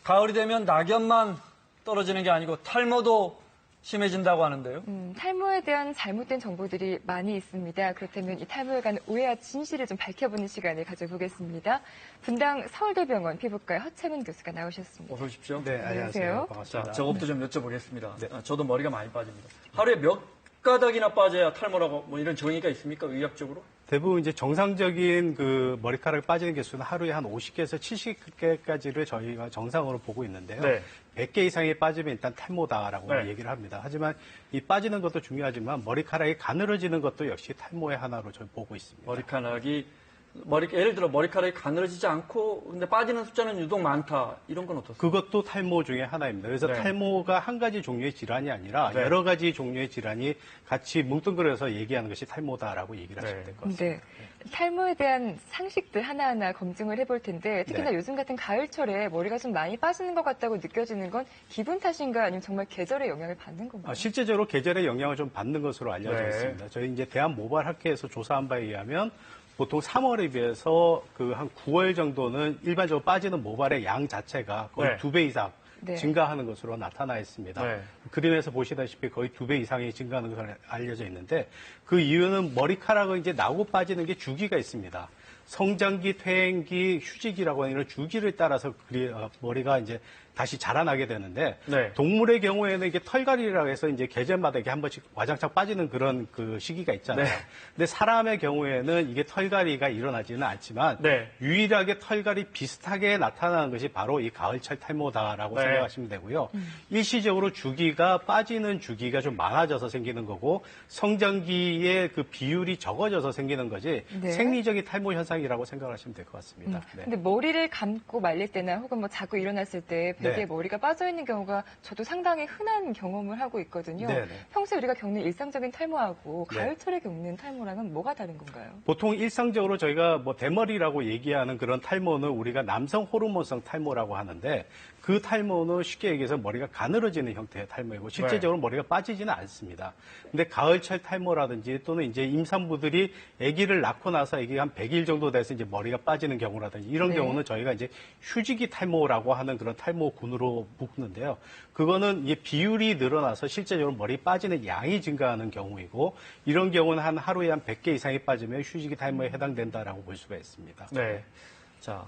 가을이 되면 낙엽만 떨어지는 게 아니고 탈모도 심해진다고 하는데요. 탈모에 대한 잘못된 정보들이 많이 있습니다. 그렇다면 이 탈모에 관한 오해와 진실을 좀 밝혀보는 시간을 가져보겠습니다. 분당 서울대병원 피부과 허채문 교수가 나오셨습니다. 어서 오십시오. 네, 안녕하세요. 반갑습니다. 자, 저것도 좀 여쭤보겠습니다. 네. 저도 머리가 많이 빠집니다. 하루에 몇 가닥이나 빠져야 탈모라고 뭐 이런 정의가 있습니까? 의학적으로? 대부분 이제 정상적인 그 머리카락이 빠지는 개수는 하루에 한 50개에서 70개까지를 저희가 정상으로 보고 있는데요. 네. 100개 이상이 빠지면 일단 탈모다라고 네. 얘기를 합니다. 하지만 이 빠지는 것도 중요하지만 머리카락이 가늘어지는 것도 역시 탈모의 하나로 저희 보고 있습니다. 예를 들어 머리카락이 가늘어지지 않고 근데 빠지는 숫자는 유독 많다. 이런 건 어떻습니까? 그것도 탈모 중에 하나입니다. 그래서 네. 탈모가 한 가지 종류의 질환이 아니라 네. 여러 가지 종류의 질환이 같이 뭉뚱그려서 얘기하는 것이 탈모다라고 얘기를 하시면 될 것 같습니다. 네. 탈모에 대한 상식들 하나하나 검증을 해볼 텐데 특히나 네. 요즘 같은 가을철에 머리가 좀 많이 빠지는 것 같다고 느껴지는 건 기분 탓인가 아니면 정말 계절의 영향을 받는 건가요? 실제적으로 계절의 영향을 좀 받는 것으로 알려져 네. 있습니다. 저희 이제 대한모발학회에서 조사한 바에 의하면 보통 3월에 비해서 그 한 9월 정도는 일반적으로 빠지는 모발의 양 자체가 거의 네. 2배 이상 네. 증가하는 것으로 나타나 있습니다. 네. 그림에서 보시다시피 거의 2배 이상이 증가하는 것으로 알려져 있는데 그 이유는 머리카락은 이제 나고 빠지는 게 주기가 있습니다. 성장기, 퇴행기, 휴지기라고 하는 이런 주기를 따라서 머리가 이제 다시 자라나게 되는데 네. 동물의 경우에는 이게 털갈이라고 해서 이제 계절마다 이렇게 한 번씩 와장창 빠지는 그런 그 시기가 있잖아요. 네. 근데 사람의 경우에는 이게 털갈이가 일어나지는 않지만 네. 유일하게 털갈이 비슷하게 나타나는 것이 바로 이 가을철 탈모다라고 네. 생각하시면 되고요. 일시적으로 주기가 빠지는 주기가 좀 많아져서 생기는 거고 성장기의 그 비율이 적어져서 생기는 거지 네. 생리적인 탈모 현상이라고 생각하시면 될 것 같습니다. 네. 근데 머리를 감고 말릴 때나 혹은 뭐 자고 일어났을 때 베개에 네. 머리가 빠져 있는 경우가 저도 상당히 흔한 경험을 하고 있거든요. 네네. 평소에 우리가 겪는 일상적인 탈모하고 네. 가을철에 겪는 탈모랑은 뭐가 다른 건가요? 보통 일상적으로 저희가 뭐 대머리라고 얘기하는 그런 탈모는 우리가 남성 호르몬성 탈모라고 하는데 그 탈모는 쉽게 얘기해서 머리가 가늘어지는 형태의 탈모이고 실제적으로 머리가 빠지지는 않습니다. 근데 가을철 탈모라든지 또는 이제 임산부들이 아기를 낳고 나서 아기가 한 100일 정도 돼서 이제 머리가 빠지는 경우라든지 이런 네. 경우는 저희가 이제 휴지기 탈모라고 하는 그런 탈모군으로 묶는데요. 그거는 이제 비율이 늘어나서 실제적으로 머리 빠지는 양이 증가하는 경우이고 이런 경우는 한 하루에 한 100개 이상이 빠지면 휴지기 탈모에 해당된다라고 볼 수가 있습니다. 네. 자,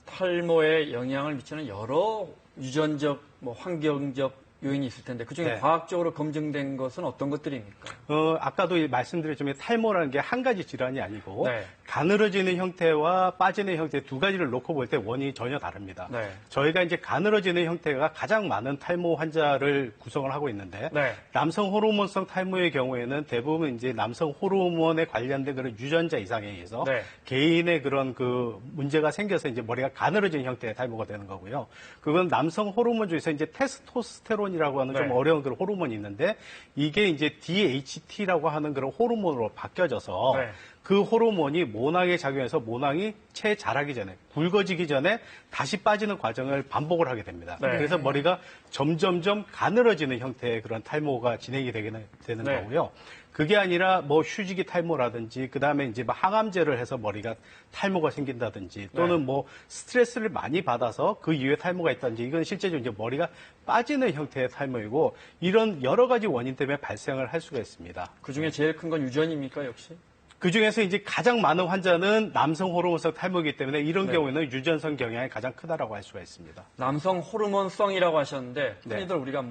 탈모에 영향을 미치는 여러 유전적, 환경적 요인이 있을 텐데 그중에 네. 과학적으로 검증된 것은 어떤 것들입니까? 아까도 말씀드렸지만 탈모라는 게 한 가지 질환이 아니고 네. 가늘어지는 형태와 빠지는 형태 두 가지를 놓고 볼 때 원인이 전혀 다릅니다. 네. 저희가 이제 가늘어지는 형태가 가장 많은 탈모 환자를 구성을 하고 있는데 네. 남성 호르몬성 탈모의 경우에는 대부분 이제 남성 호르몬에 관련된 그런 유전자 이상에 의해서 네. 개인의 그런 그 문제가 생겨서 이제 머리가 가늘어진 형태의 탈모가 되는 거고요. 그건 남성 호르몬 중에서 이제 테스토스테론이라고 하는 네. 좀 어려운 그런 호르몬이 있는데 이게 이제 DHT라고 하는 그런 호르몬으로 바뀌어져서 네. 그 호르몬이 모낭에 작용해서 모낭이 채 자라기 전에 굵어지기 전에 다시 빠지는 과정을 반복을 하게 됩니다. 네. 그래서 머리가 점점점 가늘어지는 형태의 그런 탈모가 진행이 되는 네. 거고요. 그게 아니라 휴지기 탈모라든지 그다음에 이제 항암제를 해서 머리가 탈모가 생긴다든지 또는 네. 스트레스를 많이 받아서 그 이후에 탈모가 있다든지 이건 실제적으로 이제 머리가 빠지는 형태의 탈모이고 이런 여러 가지 원인 때문에 발생을 할 수가 있습니다. 그중에 제일 큰 건 유전입니까, 역시? 그 중에서 이제 가장 많은 환자는 남성 호르몬성 탈모이기 때문에 이런 네. 경우에는 유전성 경향이 가장 크다라고 할 수가 있습니다. 남성 호르몬성이라고 하셨는데 네. 흔히들 우리가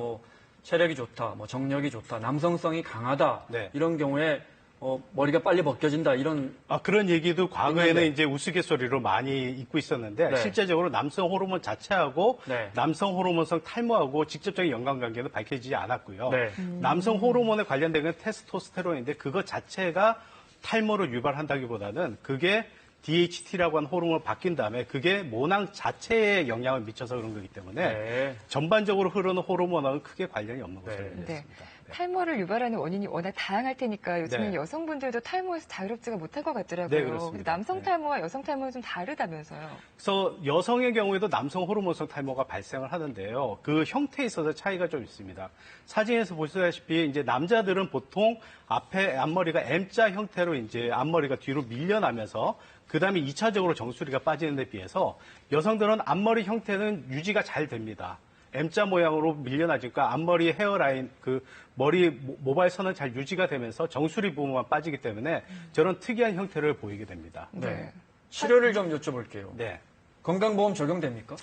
체력이 좋다, 정력이 좋다, 남성성이 강하다 네. 이런 경우에 머리가 빨리 벗겨진다 이런 그런 얘기도 과거에는 있는데. 이제 우스갯소리로 많이 있고 있었는데 네. 실제적으로 남성 호르몬 자체하고 네. 남성 호르몬성 탈모하고 직접적인 연관관계는 밝혀지지 않았고요. 네. 남성 호르몬에 관련된 건 테스토스테론인데 그것 자체가 탈모를 유발한다기보다는 그게 DHT라고 하는 호르몬을 바뀐 다음에 그게 모낭 자체에 영향을 미쳐서 그런 거기 때문에 네. 전반적으로 흐르는 호르몬하고는 크게 관련이 없는 것으로 네. 알려졌습니다. 탈모를 유발하는 원인이 워낙 다양할 테니까 요즘은 네. 여성분들도 탈모에서 자유롭지가 못할 것 같더라고요. 네, 그렇습니다. 근데 남성 네. 탈모와 여성 탈모는 좀 다르다면서요. 그래서 여성의 경우에도 남성 호르몬성 탈모가 발생을 하는데요. 그 형태에 있어서 차이가 좀 있습니다. 사진에서 보시다시피 이제 남자들은 보통 앞머리가 M자 형태로 이제 앞머리가 뒤로 밀려나면서 그다음에 2차적으로 정수리가 빠지는 데 비해서 여성들은 앞머리 형태는 유지가 잘 됩니다. M자 모양으로 밀려나니까 앞머리 헤어라인, 그 머리 모발선은 잘 유지가 되면서 정수리 부분만 빠지기 때문에 저런 특이한 형태를 보이게 됩니다. 네. 치료를 좀 여쭤볼게요. 네. 건강보험 적용됩니까?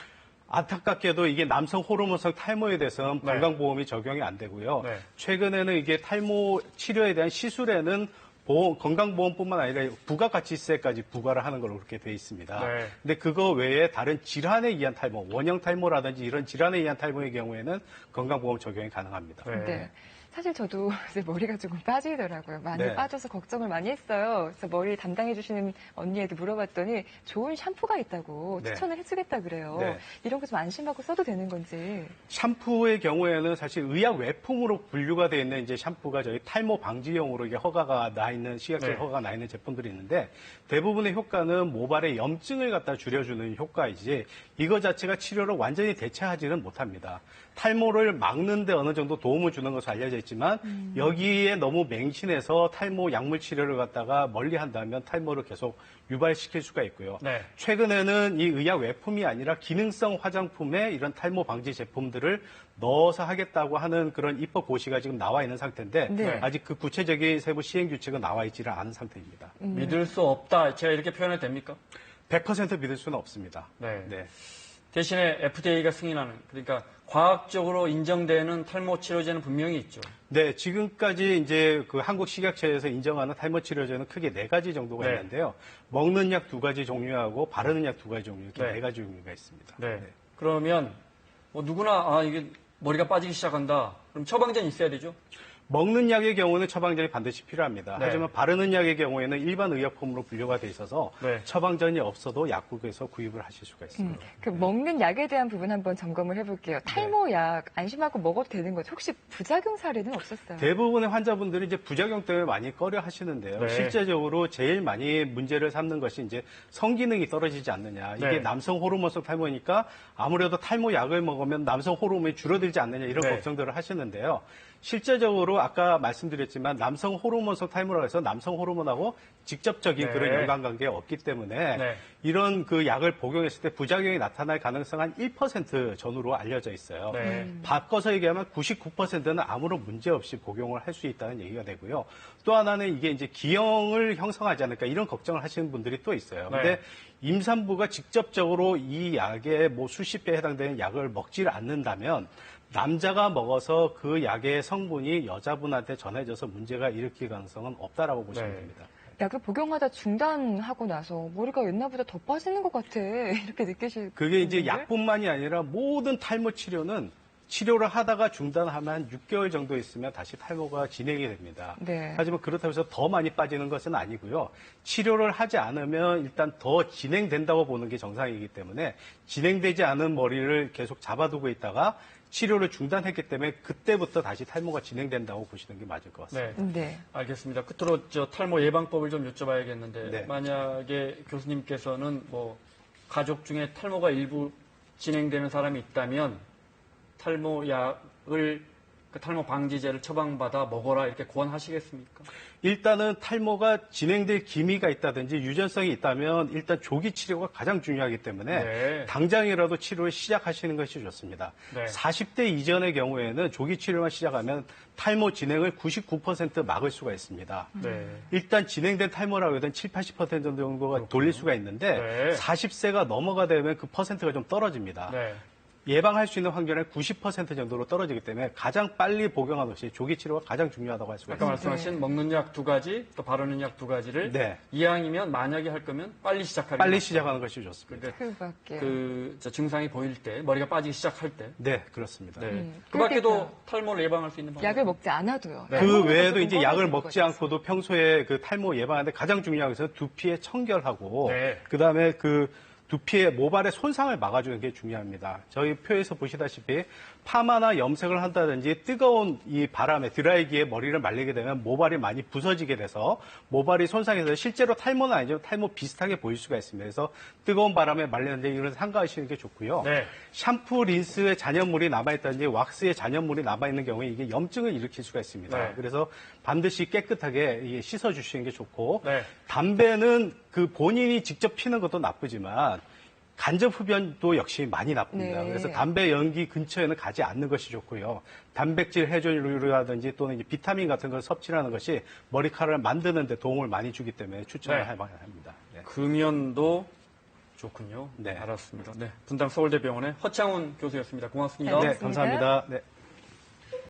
안타깝게도 이게 남성 호르몬성 탈모에 대해서는 네. 건강보험이 적용이 안 되고요. 네. 최근에는 이게 탈모 치료에 대한 시술에는 건강보험뿐만 아니라 부가가치세까지 부과를 하는 걸로 그렇게 돼 있습니다. 네. 근데 그거 외에 다른 질환에 의한 탈모, 원형 탈모라든지 이런 질환에 의한 탈모의 경우에는 건강보험 적용이 가능합니다. 네. 네. 사실 저도 이제 머리가 조금 빠지더라고요. 많이 네. 빠져서 걱정을 많이 했어요. 그래서 머리 담당해주시는 언니에게 물어봤더니 좋은 샴푸가 있다고 네. 추천을 해주겠다 그래요. 네. 이런 거 좀 안심하고 써도 되는 건지. 샴푸의 경우에는 사실 의약 외품으로 분류가 되어 있는 이제 샴푸가 저희 탈모 방지용으로 이게 허가가 나 있는 식약처 네. 허가가 나 있는 제품들이 있는데 대부분의 효과는 모발의 염증을 갖다 줄여주는 효과이지 이거 자체가 치료를 완전히 대체하지는 못합니다. 탈모를 막는데 어느 정도 도움을 주는 것으로 알려져 있지만 여기에 너무 맹신해서 탈모 약물 치료를 갖다가 멀리 한다면 탈모를 계속 유발시킬 수가 있고요. 네. 최근에는 이 의약 외품이 아니라 기능성 화장품에 이런 탈모 방지 제품들을 넣어서 하겠다고 하는 그런 입법 고시가 지금 나와 있는 상태인데 네. 아직 그 구체적인 세부 시행 규칙은 나와 있지는 않은 상태입니다. 믿을 수 없다. 제가 이렇게 표현해도 됩니까? 100% 믿을 수는 없습니다. 네. 네. 대신에 FDA가 승인하는, 그러니까 과학적으로 인정되는 탈모 치료제는 분명히 있죠. 네, 지금까지 이제 그 한국 식약처에서 인정하는 탈모 치료제는 크게 4가지 정도가 네. 있는데요. 먹는 약 2가지 종류하고 바르는 약 2가지 종류, 이렇게 네. 4가지 종류가 있습니다. 네. 그러면 뭐 누구나 이게 머리가 빠지기 시작한다. 그럼 처방전이 있어야 되죠? 먹는 약의 경우는 처방전이 반드시 필요합니다. 네. 하지만 바르는 약의 경우에는 일반 의약품으로 분류가 돼 있어서 네. 처방전이 없어도 약국에서 구입을 하실 수가 있습니다. 그 먹는 약에 대한 부분 한번 점검을 해볼게요. 탈모 약 안심하고 먹어도 되는 거죠? 혹시 부작용 사례는 없었어요? 대부분의 환자분들이 이제 부작용 때문에 많이 꺼려 하시는데요. 네. 실제적으로 제일 많이 문제를 삼는 것이 이제 성기능이 떨어지지 않느냐. 이게 네. 남성 호르몬성 탈모니까 아무래도 탈모 약을 먹으면 남성 호르몬이 줄어들지 않느냐 이런 네. 걱정들을 하시는데요. 실제적으로 아까 말씀드렸지만 남성 호르몬성 탈모라고 해서 남성 호르몬하고 직접적인 네. 그런 인간관계가 없기 때문에 네. 이런 그 약을 복용했을 때 부작용이 나타날 가능성은 한 1% 전후로 알려져 있어요. 네. 바꿔서 얘기하면 99%는 아무런 문제 없이 복용을 할 수 있다는 얘기가 되고요. 또 하나는 이게 이제 기형을 형성하지 않을까 이런 걱정을 하시는 분들이 또 있어요. 네. 근데 임산부가 직접적으로 이 약에 뭐 수십 배에 해당되는 약을 먹지를 않는다면 남자가 먹어서 그 약의 성분이 여자분한테 전해져서 문제가 일으킬 가능성은 없다라고 보시면 네. 됩니다. 약을 복용하다 중단하고 나서 머리가 옛날보다 더 빠지는 것 같아. 이렇게 느끼실 그게 이제 분들? 약뿐만이 아니라 모든 탈모 치료는 치료를 하다가 중단하면 한 6개월 정도 있으면 다시 탈모가 진행이 됩니다. 네. 하지만 그렇다고 해서 더 많이 빠지는 것은 아니고요. 치료를 하지 않으면 일단 더 진행된다고 보는 게 정상이기 때문에 진행되지 않은 머리를 계속 잡아두고 있다가 치료를 중단했기 때문에 그때부터 다시 탈모가 진행된다고 보시는 게 맞을 것 같습니다. 네. 네. 알겠습니다. 끝으로 탈모 예방법을 좀 여쭤봐야겠는데 네. 만약에 교수님께서는 뭐 가족 중에 탈모가 일부 진행되는 사람이 있다면 탈모 약을 그 탈모 방지제를 처방받아 먹어라 이렇게 권하시겠습니까? 일단은 탈모가 진행될 기미가 있다든지 유전성이 있다면 일단 조기 치료가 가장 중요하기 때문에 네. 당장이라도 치료를 시작하시는 것이 좋습니다. 네. 40대 이전의 경우에는 조기 치료만 시작하면 탈모 진행을 99% 막을 수가 있습니다. 네. 일단 진행된 탈모라고 해도 7, 80% 정도가 돌릴 수가 있는데 네. 40세가 넘어가 되면 그 퍼센트가 좀 떨어집니다. 네. 예방할 수 있는 확률은 90% 정도로 떨어지기 때문에 가장 빨리 복용하는 것이 조기 치료가 가장 중요하다고 할 수가 아까 있습니다. 말씀하신 먹는 약 2가지, 또 바르는 약 2가지를 네. 이왕이면 만약에 할 거면 빨리 시작하는 빨리 시작하는 것이 좋습니다. 그러니까 그밖에. 저 증상이 보일 때, 머리가 빠지기 시작할 때. 네, 그렇습니다. 네. 그 밖에도 그러니까. 탈모를 예방할 수 있는 방법. 약을 먹지 않아도요. 네. 그 먹는 외에도 것도 이제 좀 약을 꺼내지는 먹지 거죠. 않고도 평소에 그 탈모 예방하는데 가장 중요한 것은 두피의 청결하고 네. 그다음에 그 두피의 모발의 손상을 막아주는 게 중요합니다. 저희 표에서 보시다시피 파마나 염색을 한다든지 뜨거운 이 바람에 드라이기에 머리를 말리게 되면 모발이 많이 부서지게 돼서 모발이 손상해서 실제로 탈모는 아니지만 탈모 비슷하게 보일 수가 있습니다. 그래서 뜨거운 바람에 말리는데 이걸 삼가하시는 게 좋고요. 네. 샴푸, 린스에 잔여물이 남아있다든지 왁스에 잔여물이 남아있는 경우에 이게 염증을 일으킬 수가 있습니다. 네. 그래서 반드시 깨끗하게 이게 씻어주시는 게 좋고 네. 담배는 그 본인이 직접 피는 것도 나쁘지만 간접 흡연도 역시 많이 나쁩니다. 네. 그래서 담배 연기 근처에는 가지 않는 것이 좋고요. 단백질 해조류라든지 또는 이제 비타민 같은 걸 섭취하는 것이 머리카락을 만드는 데 도움을 많이 주기 때문에 추천을 네. 할 만합니다. 네. 금연도 좋군요. 네. 알았습니다. 네. 분당 서울대병원의 허창훈 교수였습니다. 고맙습니다. 네. 네, 감사합니다. 네.